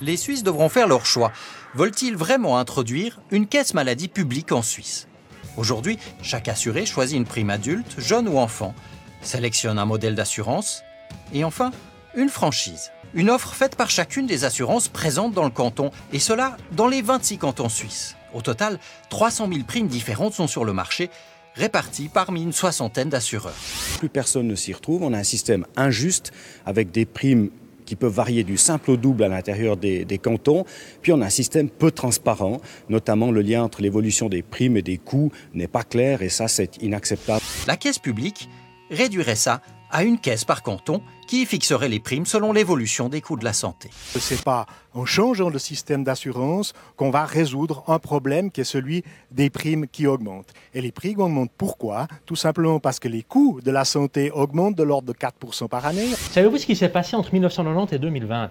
les Suisses devront faire leur choix. Veulent-ils vraiment introduire une caisse maladie publique en Suisse ? Aujourd'hui, chaque assuré choisit une prime adulte, jeune ou enfant, sélectionne un modèle d'assurance et enfin, une franchise. Une offre faite par chacune des assurances présentes dans le canton, et cela dans les 26 cantons suisses. Au total, 300 000 primes différentes sont sur le marché, réparties parmi une soixantaine d'assureurs. Plus personne ne s'y retrouve, on a un système injuste avec des primes qui peuvent varier du simple au double à l'intérieur des cantons. Puis on a un système peu transparent, notamment le lien entre l'évolution des primes et des coûts n'est pas clair et ça c'est inacceptable. La caisse publique réduirait ça à une caisse par canton qui fixerait les primes selon l'évolution des coûts de la santé. Ce n'est pas en changeant le système d'assurance qu'on va résoudre un problème qui est celui des primes qui augmentent. Et les prix augmentent pourquoi ? Tout simplement parce que les coûts de la santé augmentent de l'ordre de 4% par année. Savez-vous ce qui s'est passé entre 1990 et 2020 ?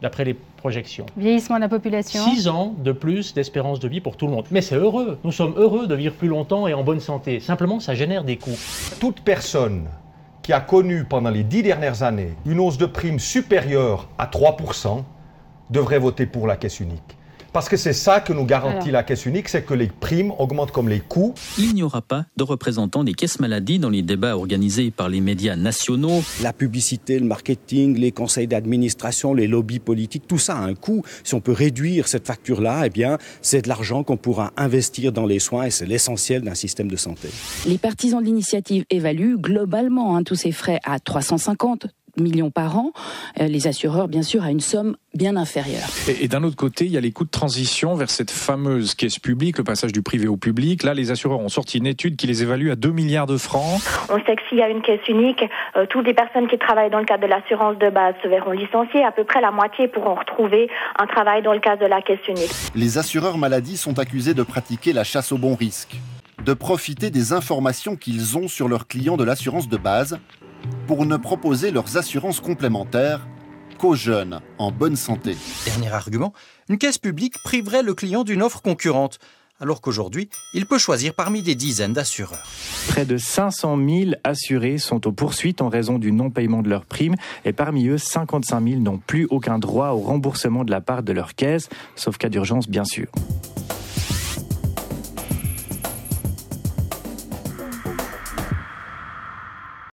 D'après les projections. Vieillissement de la population. 6 ans de plus d'espérance de vie pour tout le monde. Mais c'est heureux. Nous sommes heureux de vivre plus longtemps et en bonne santé. Simplement, ça génère des coûts. Toute personne qui a connu pendant les 10 dernières années une hausse de prime supérieure à 3% devrait voter pour la caisse unique. Parce que c'est ça que nous garantit la caisse unique, c'est que les primes augmentent comme les coûts. Il n'y aura pas de représentants des caisses maladies dans les débats organisés par les médias nationaux. La publicité, le marketing, les conseils d'administration, les lobbies politiques, tout ça a un coût. Si on peut réduire cette facture-là, eh bien, c'est de l'argent qu'on pourra investir dans les soins et c'est l'essentiel d'un système de santé. Les partisans de l'initiative évaluent globalement tous ces frais à 350 millions par an, les assureurs bien sûr à une somme bien inférieure. Et d'un autre côté, il y a les coûts de transition vers cette fameuse caisse publique, le passage du privé au public. Là, les assureurs ont sorti une étude qui les évalue à 2 milliards de francs. On sait que s'il y a une caisse unique, toutes les personnes qui travaillent dans le cadre de l'assurance de base se verront licenciées. À peu près la moitié pourront retrouver un travail dans le cadre de la caisse unique. Les assureurs maladie sont accusés de pratiquer la chasse au bon risque, de profiter des informations qu'ils ont sur leurs clients de l'assurance de base pour ne proposer leurs assurances complémentaires qu'aux jeunes en bonne santé. Dernier argument, une caisse publique priverait le client d'une offre concurrente, alors qu'aujourd'hui, il peut choisir parmi des dizaines d'assureurs. Près de 500 000 assurés sont aux poursuites en raison du non-paiement de leurs primes et parmi eux, 55 000 n'ont plus aucun droit au remboursement de la part de leur caisse, sauf cas d'urgence bien sûr.